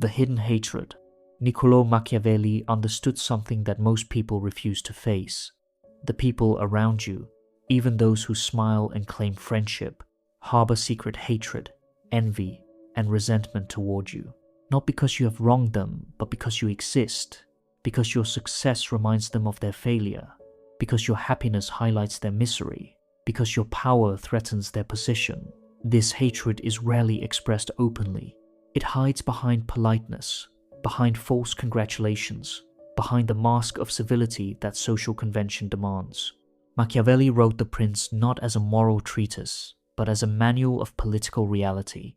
The hidden hatred. Niccolò Machiavelli understood something that most people refuse to face. The people around you, even those who smile and claim friendship, harbor secret hatred, envy, and resentment toward you. Not because you have wronged them, but because you exist, because your success reminds them of their failure, because your happiness highlights their misery, because your power threatens their position. This hatred is rarely expressed openly. It hides behind politeness, behind false congratulations, behind the mask of civility that social convention demands. Machiavelli wrote The Prince not as a moral treatise, but as a manual of political reality,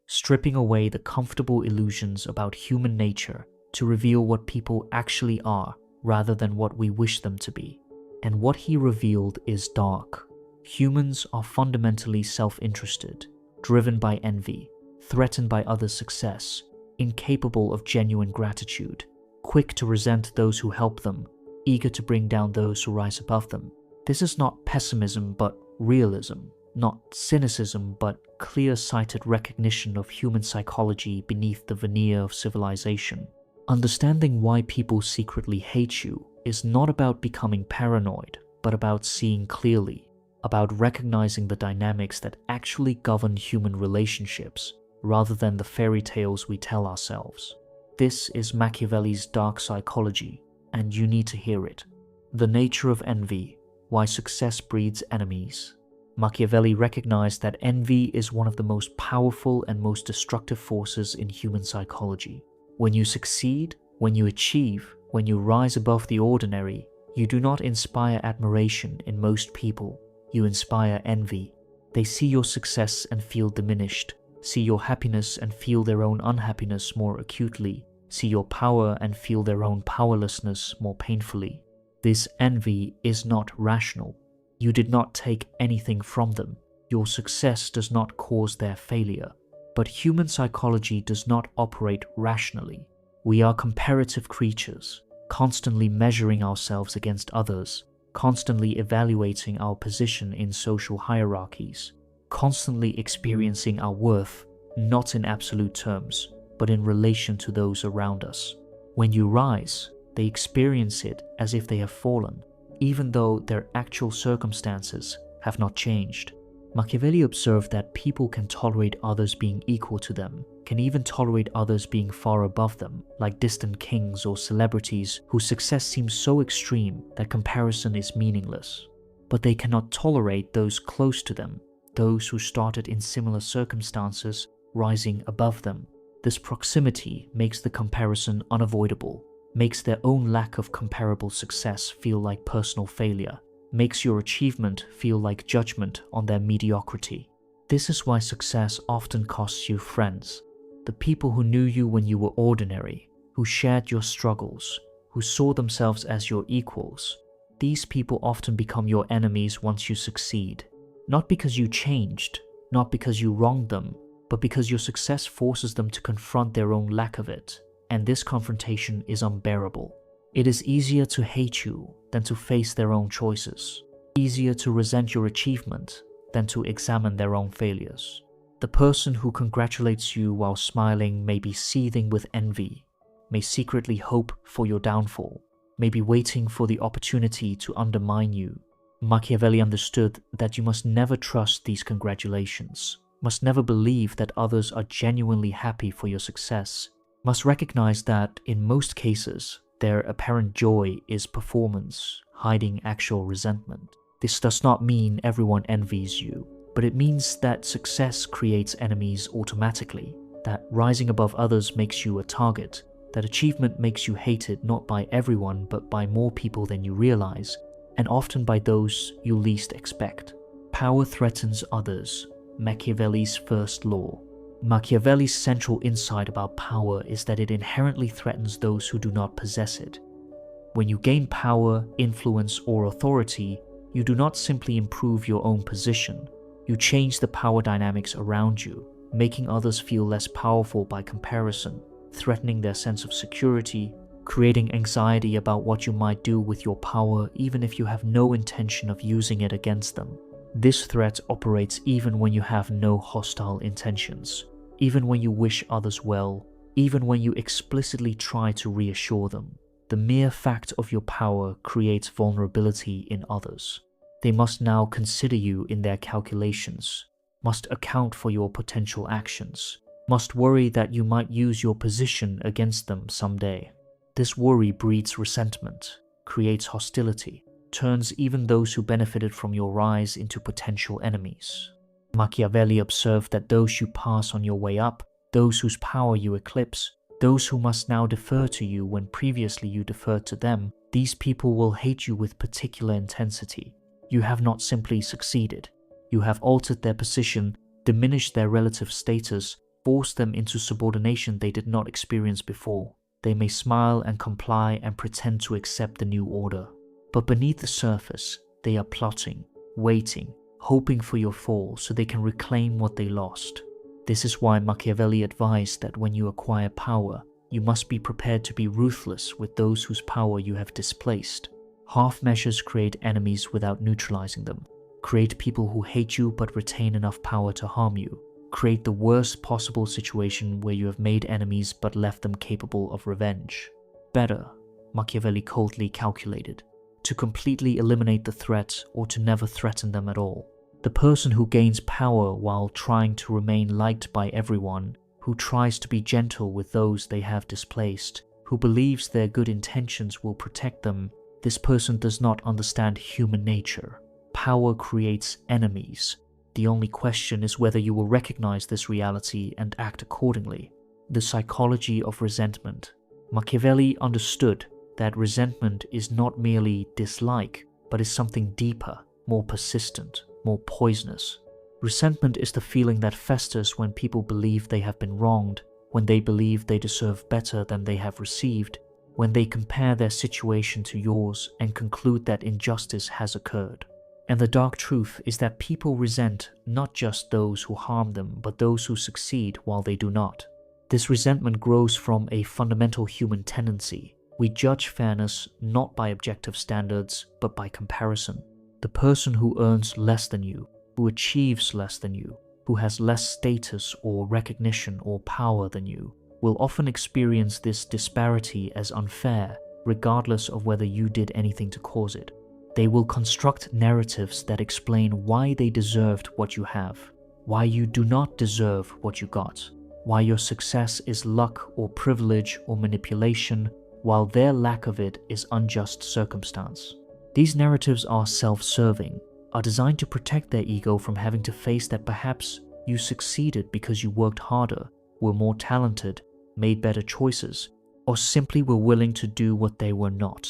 stripping away the comfortable illusions about human nature to reveal what people actually are rather than what we wish them to be. And what he revealed is dark. Humans are fundamentally self-interested, driven by envy, threatened by others' success, incapable of genuine gratitude, quick to resent those who help them, eager to bring down those who rise above them. This is not pessimism but realism, not cynicism but clear-sighted recognition of human psychology beneath the veneer of civilization. Understanding why people secretly hate you is not about becoming paranoid, but about seeing clearly, about recognizing the dynamics that actually govern human relationships rather than the fairy tales we tell ourselves. This is Machiavelli's dark psychology, and you need to hear it. The nature of envy, why success breeds enemies. Machiavelli recognized that envy is one of the most powerful and most destructive forces in human psychology. When you succeed, when you achieve, when you rise above the ordinary, you do not inspire admiration in most people. You inspire envy. They see your success and feel diminished, see your happiness and feel their own unhappiness more acutely, see your power and feel their own powerlessness more painfully. This envy is not rational. You did not take anything from them. Your success does not cause their failure. But human psychology does not operate rationally. We are comparative creatures, constantly measuring ourselves against others, constantly evaluating our position in social hierarchies, constantly experiencing our worth, not in absolute terms, but in relation to those around us. When you rise, they experience it as if they have fallen, even though their actual circumstances have not changed. Machiavelli observed that people can tolerate others being equal to them, can even tolerate others being far above them, like distant kings or celebrities whose success seems so extreme that comparison is meaningless. But they cannot tolerate those close to them, those who started in similar circumstances, rising above them. This proximity makes the comparison unavoidable, makes their own lack of comparable success feel like personal failure, makes your achievement feel like judgment on their mediocrity. This is why success often costs you friends. The people who knew you when you were ordinary, who shared your struggles, who saw themselves as your equals, these people often become your enemies once you succeed. Not because you changed, not because you wronged them, but because your success forces them to confront their own lack of it, and this confrontation is unbearable. It is easier to hate you than to face their own choices, easier to resent your achievement than to examine their own failures. The person who congratulates you while smiling may be seething with envy, may secretly hope for your downfall, may be waiting for the opportunity to undermine you. Machiavelli understood that you must never trust these congratulations, must never believe that others are genuinely happy for your success, must recognize that, in most cases, their apparent joy is performance, hiding actual resentment. This does not mean everyone envies you, but it means that success creates enemies automatically, that rising above others makes you a target, that achievement makes you hated not by everyone but by more people than you realize, and often by those you least expect. Power threatens others, Machiavelli's first law. Machiavelli's central insight about power is that it inherently threatens those who do not possess it. When you gain power, influence, or authority, you do not simply improve your own position. You change the power dynamics around you, making others feel less powerful by comparison, threatening their sense of security, creating anxiety about what you might do with your power even if you have no intention of using it against them. This threat operates even when you have no hostile intentions, even when you wish others well, even when you explicitly try to reassure them. The mere fact of your power creates vulnerability in others. They must now consider you in their calculations, must account for your potential actions, must worry that you might use your position against them someday. This worry breeds resentment, creates hostility, turns even those who benefited from your rise into potential enemies. Machiavelli observed that those you pass on your way up, those whose power you eclipse, those who must now defer to you when previously you deferred to them, these people will hate you with particular intensity. You have not simply succeeded. You have altered their position, diminished their relative status, forced them into subordination they did not experience before. They may smile and comply and pretend to accept the new order. But beneath the surface, they are plotting, waiting, hoping for your fall so they can reclaim what they lost. This is why Machiavelli advised that when you acquire power, you must be prepared to be ruthless with those whose power you have displaced. Half measures create enemies without neutralizing them, create people who hate you but retain enough power to harm you, create the worst possible situation where you have made enemies but left them capable of revenge. Better, Machiavelli coldly calculated, to completely eliminate the threat or to never threaten them at all. The person who gains power while trying to remain liked by everyone, who tries to be gentle with those they have displaced, who believes their good intentions will protect them, this person does not understand human nature. Power creates enemies. The only question is whether you will recognize this reality and act accordingly. The psychology of resentment. Machiavelli understood that resentment is not merely dislike, but is something deeper, more persistent, more poisonous. Resentment is the feeling that festers when people believe they have been wronged, when they believe they deserve better than they have received, when they compare their situation to yours and conclude that injustice has occurred. And the dark truth is that people resent not just those who harm them, but those who succeed while they do not. This resentment grows from a fundamental human tendency. We judge fairness not by objective standards, but by comparison. The person who earns less than you, who achieves less than you, who has less status or recognition or power than you, will often experience this disparity as unfair, regardless of whether you did anything to cause it. They will construct narratives that explain why they deserved what you have, why you do not deserve what you got, why your success is luck or privilege or manipulation, while their lack of it is unjust circumstance. These narratives are self-serving, are designed to protect their ego from having to face that perhaps you succeeded because you worked harder, were more talented, made better choices, or simply were willing to do what they were not.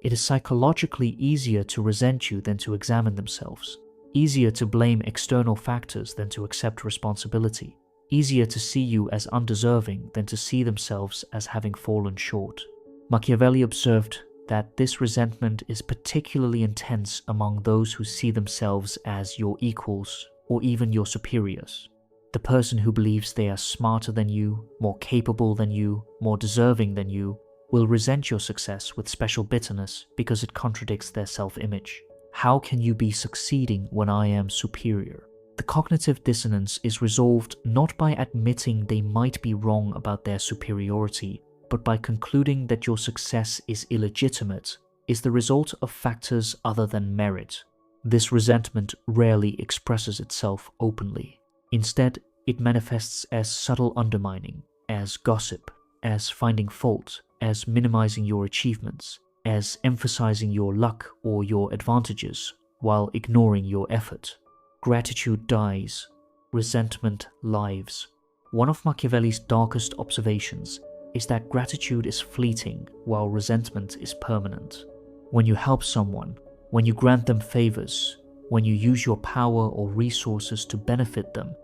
It is psychologically easier to resent you than to examine themselves, easier to blame external factors than to accept responsibility, easier to see you as undeserving than to see themselves as having fallen short. Machiavelli observed that this resentment is particularly intense among those who see themselves as your equals or even your superiors. The person who believes they are smarter than you, more capable than you, more deserving than you, will resent your success with special bitterness because it contradicts their self-image. How can you be succeeding when I am superior? The cognitive dissonance is resolved not by admitting they might be wrong about their superiority, but by concluding that your success is illegitimate, is the result of factors other than merit. This resentment rarely expresses itself openly. Instead, it manifests as subtle undermining, as gossip, as finding fault, as minimizing your achievements, as emphasizing your luck or your advantages while ignoring your effort. Gratitude dies, resentment lives. One of Machiavelli's darkest observations is that gratitude is fleeting while resentment is permanent. When you help someone, when you grant them favors, when you use your power or resources to benefit them,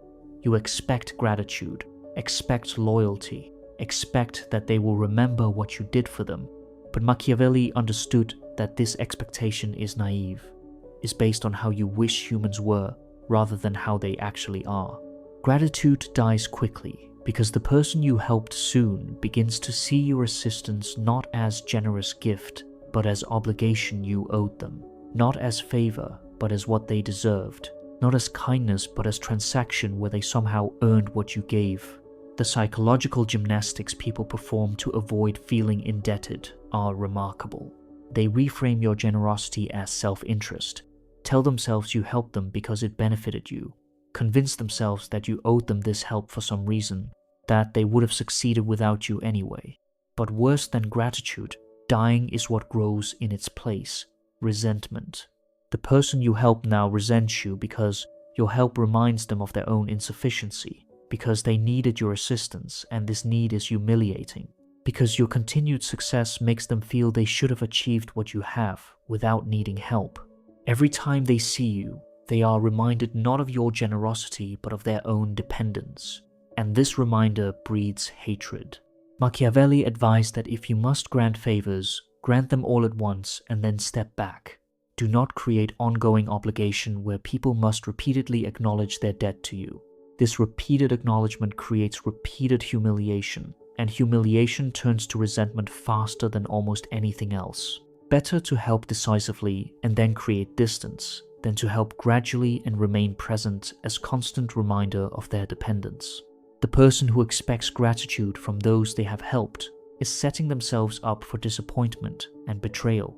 you expect gratitude, expect loyalty, expect that they will remember what you did for them. But Machiavelli understood that this expectation is naive, is based on how you wish humans were rather than how they actually are. Gratitude dies quickly because the person you helped soon begins to see your assistance not as generous gift, but as obligation you owed them, not as favor, but as what they deserved, not as kindness, but as transaction where they somehow earned what you gave. The psychological gymnastics people perform to avoid feeling indebted are remarkable. They reframe your generosity as self-interest, tell themselves you helped them because it benefited you, convince themselves that you owed them this help for some reason, that they would have succeeded without you anyway. But worse than gratitude, dying is what grows in its place: resentment. The person you help now resents you because your help reminds them of their own insufficiency, because they needed your assistance and this need is humiliating, because your continued success makes them feel they should have achieved what you have without needing help. Every time they see you, they are reminded not of your generosity but of their own dependence, and this reminder breeds hatred. Machiavelli advised that if you must grant favors, grant them all at once and then step back. Do not create ongoing obligation where people must repeatedly acknowledge their debt to you. This repeated acknowledgement creates repeated humiliation, and humiliation turns to resentment faster than almost anything else. Better to help decisively and then create distance than to help gradually and remain present as constant reminder of their dependence. The person who expects gratitude from those they have helped is setting themselves up for disappointment and betrayal.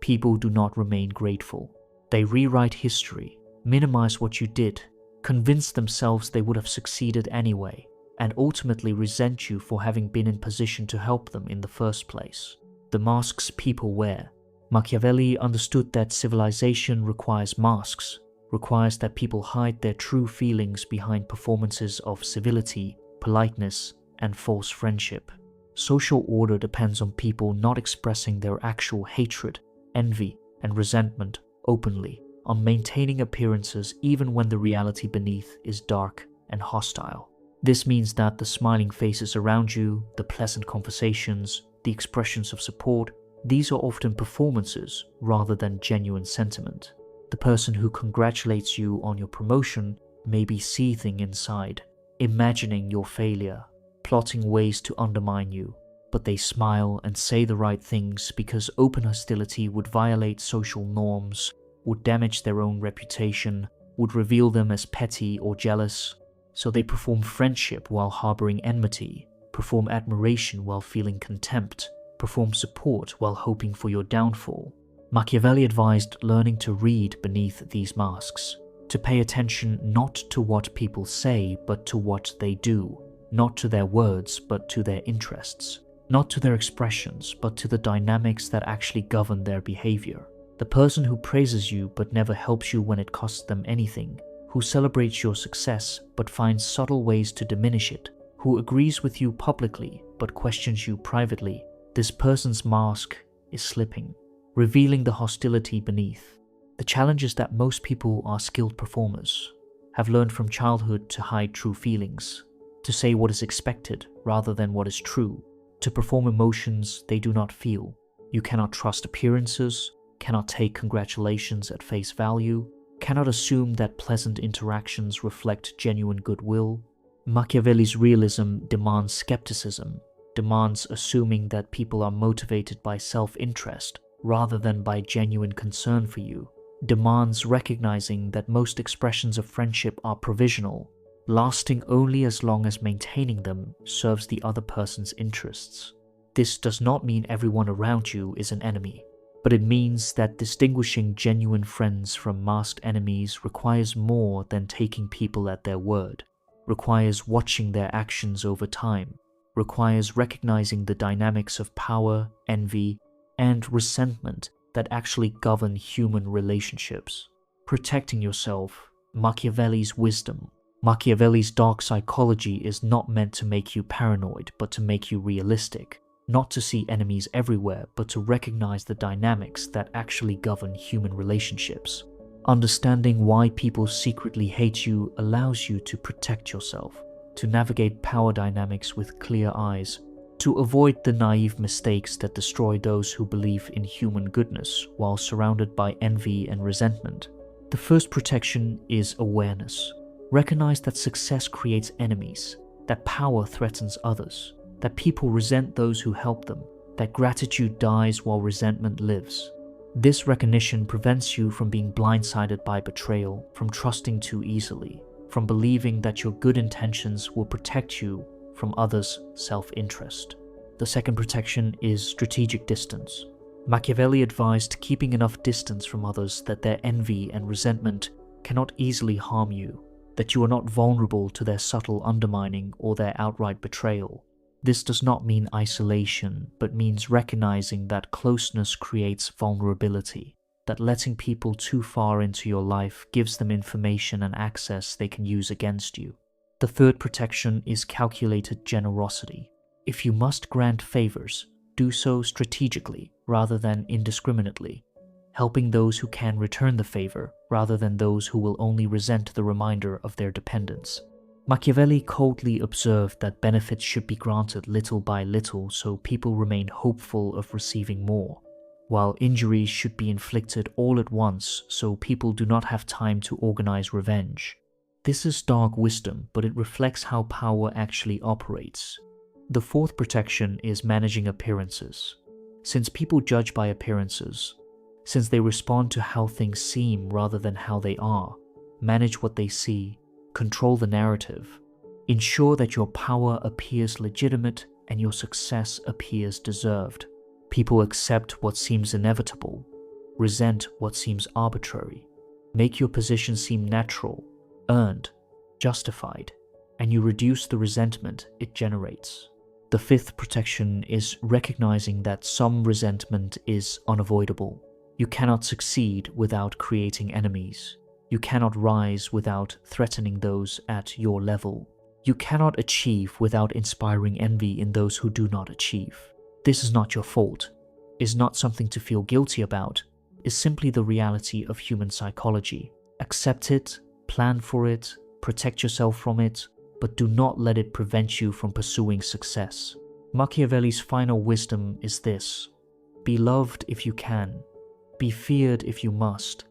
People do not remain grateful. They rewrite history, minimize what you did, convince themselves they would have succeeded anyway, and ultimately resent you for having been in position to help them in the first place. The masks people wear. Machiavelli understood that civilization requires masks, requires that people hide their true feelings behind performances of civility, politeness, and false friendship. Social order depends on people not expressing their actual hatred, envy, and resentment openly, on maintaining appearances even when the reality beneath is dark and hostile. This means that the smiling faces around you, the pleasant conversations, the expressions of support, these are often performances rather than genuine sentiment. The person who congratulates you on your promotion may be seething inside, imagining your failure, plotting ways to undermine you, but they smile and say the right things because open hostility would violate social norms, would damage their own reputation, would reveal them as petty or jealous. So they perform friendship while harboring enmity, perform admiration while feeling contempt, perform support while hoping for your downfall. Machiavelli advised learning to read beneath these masks, to pay attention not to what people say but to what they do, not to their words but to their interests, not to their expressions but to the dynamics that actually govern their behavior. The person who praises you but never helps you when it costs them anything, who celebrates your success but finds subtle ways to diminish it, who agrees with you publicly but questions you privately, this person's mask is slipping, revealing the hostility beneath. The challenge is that most people are skilled performers, have learned from childhood to hide true feelings, to say what is expected rather than what is true, to perform emotions they do not feel. You cannot trust appearances, cannot take congratulations at face value, cannot assume that pleasant interactions reflect genuine goodwill. Machiavelli's realism demands skepticism, demands assuming that people are motivated by self-interest rather than by genuine concern for you, demands recognizing that most expressions of friendship are provisional, lasting only as long as maintaining them serves the other person's interests. This does not mean everyone around you is an enemy, but it means that distinguishing genuine friends from masked enemies requires more than taking people at their word, requires watching their actions over time, requires recognizing the dynamics of power, envy, and resentment that actually govern human relationships. Protecting yourself, Machiavelli's wisdom. Machiavelli's dark psychology is not meant to make you paranoid, but to make you realistic. Not to see enemies everywhere, but to recognize the dynamics that actually govern human relationships. Understanding why people secretly hate you allows you to protect yourself, to navigate power dynamics with clear eyes, to avoid the naive mistakes that destroy those who believe in human goodness while surrounded by envy and resentment. The first protection is awareness. Recognize that success creates enemies, that power threatens others, that people resent those who help them, that gratitude dies while resentment lives. This recognition prevents you from being blindsided by betrayal, from trusting too easily, from believing that your good intentions will protect you from others' self-interest. The second protection is strategic distance. Machiavelli advised keeping enough distance from others that their envy and resentment cannot easily harm you, that you are not vulnerable to their subtle undermining or their outright betrayal. This does not mean isolation, but means recognizing that closeness creates vulnerability, that letting people too far into your life gives them information and access they can use against you. The third protection is calculated generosity. If you must grant favors, do so strategically rather than indiscriminately, helping those who can return the favor rather than those who will only resent the reminder of their dependence. Machiavelli coldly observed that benefits should be granted little by little so people remain hopeful of receiving more, while injuries should be inflicted all at once so people do not have time to organize revenge. This is dark wisdom, but it reflects how power actually operates. The fourth protection is managing appearances. Since people judge by appearances, since they respond to how things seem rather than how they are, manage what they see, control the narrative, ensure that your power appears legitimate and your success appears deserved. People accept what seems inevitable, resent what seems arbitrary. Make your position seem natural, earned, justified, and you reduce the resentment it generates. The fifth protection is recognizing that some resentment is unavoidable. You cannot succeed without creating enemies. You cannot rise without threatening those at your level. You cannot achieve without inspiring envy in those who do not achieve. This is not your fault, is not something to feel guilty about, is simply the reality of human psychology. Accept it, plan for it, protect yourself from it, but do not let it prevent you from pursuing success. Machiavelli's final wisdom is this: be loved if you can, be feared if you must,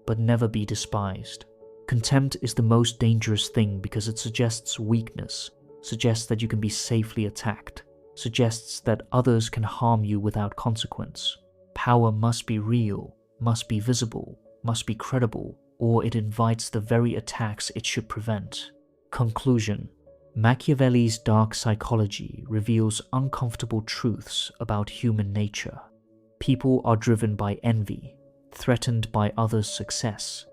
but never be despised. Contempt is the most dangerous thing because it suggests weakness, suggests that you can be safely attacked, suggests that others can harm you without consequence. Power must be real, must be visible, must be credible, or it invites the very attacks it should prevent. Conclusion: Machiavelli's dark psychology reveals uncomfortable truths about human nature. People are driven by envy, threatened by others' success,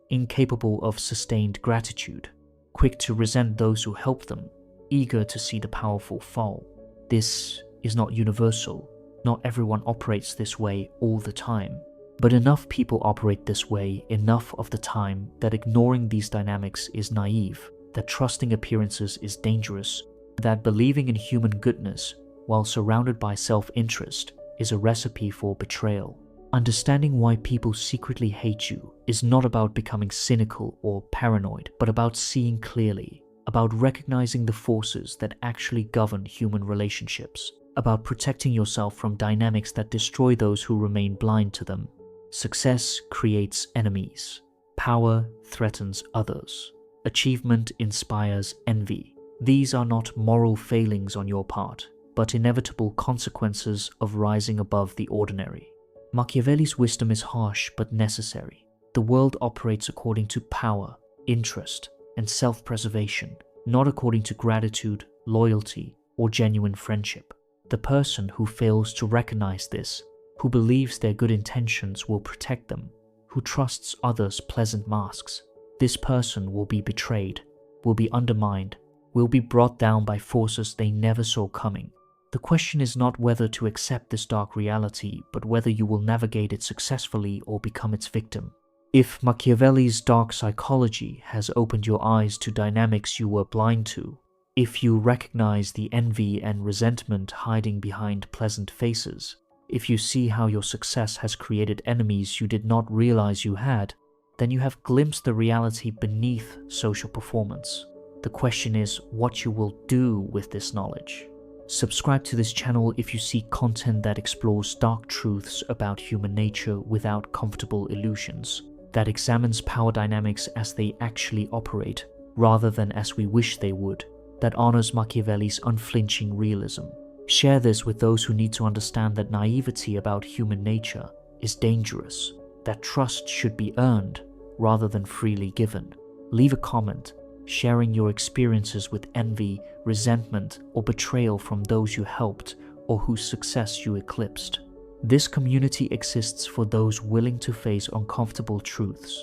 incapable of sustained gratitude, quick to resent those who help them, eager to see the powerful fall. This is not universal. Not everyone operates this way all the time. But enough people operate this way enough of the time that ignoring these dynamics is naive, that trusting appearances is dangerous, that believing in human goodness while surrounded by self-interest is a recipe for betrayal. Understanding why people secretly hate you is not about becoming cynical or paranoid, but about seeing clearly, about recognizing the forces that actually govern human relationships, about protecting yourself from dynamics that destroy those who remain blind to them. Success creates enemies. Power threatens others. Achievement inspires envy. These are not moral failings on your part, but inevitable consequences of rising above the ordinary. Machiavelli's wisdom is harsh but necessary. The world operates according to power, interest, and self-preservation, not according to gratitude, loyalty, or genuine friendship. The person who fails to recognize this, who believes their good intentions will protect them, who trusts others' pleasant masks, this person will be betrayed, will be undermined, will be brought down by forces they never saw coming. The question is not whether to accept this dark reality, but whether you will navigate it successfully or become its victim. If Machiavelli's dark psychology has opened your eyes to dynamics you were blind to, if you recognize the envy and resentment hiding behind pleasant faces, if you see how your success has created enemies you did not realize you had, then you have glimpsed the reality beneath social performance. The question is what you will do with this knowledge. Subscribe to this channel if you seek content that explores dark truths about human nature without comfortable illusions, that examines power dynamics as they actually operate rather than as we wish they would, that honors Machiavelli's unflinching realism. Share this with those who need to understand that naivety about human nature is dangerous, that trust should be earned rather than freely given. Leave a comment, sharing your experiences with envy, resentment, or betrayal from those you helped or whose success you eclipsed. This community exists for those willing to face uncomfortable truths,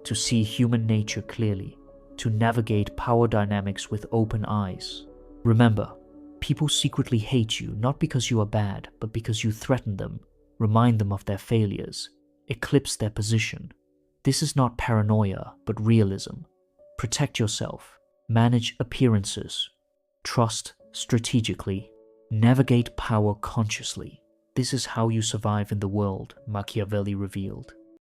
to see human nature clearly, to navigate power dynamics with open eyes. Remember, people secretly hate you not because you are bad, but because you threaten them, remind them of their failures, eclipse their position. This is not paranoia, but realism. Protect yourself, manage appearances, trust strategically, navigate power consciously. This is how you survive in the world, Machiavelli revealed.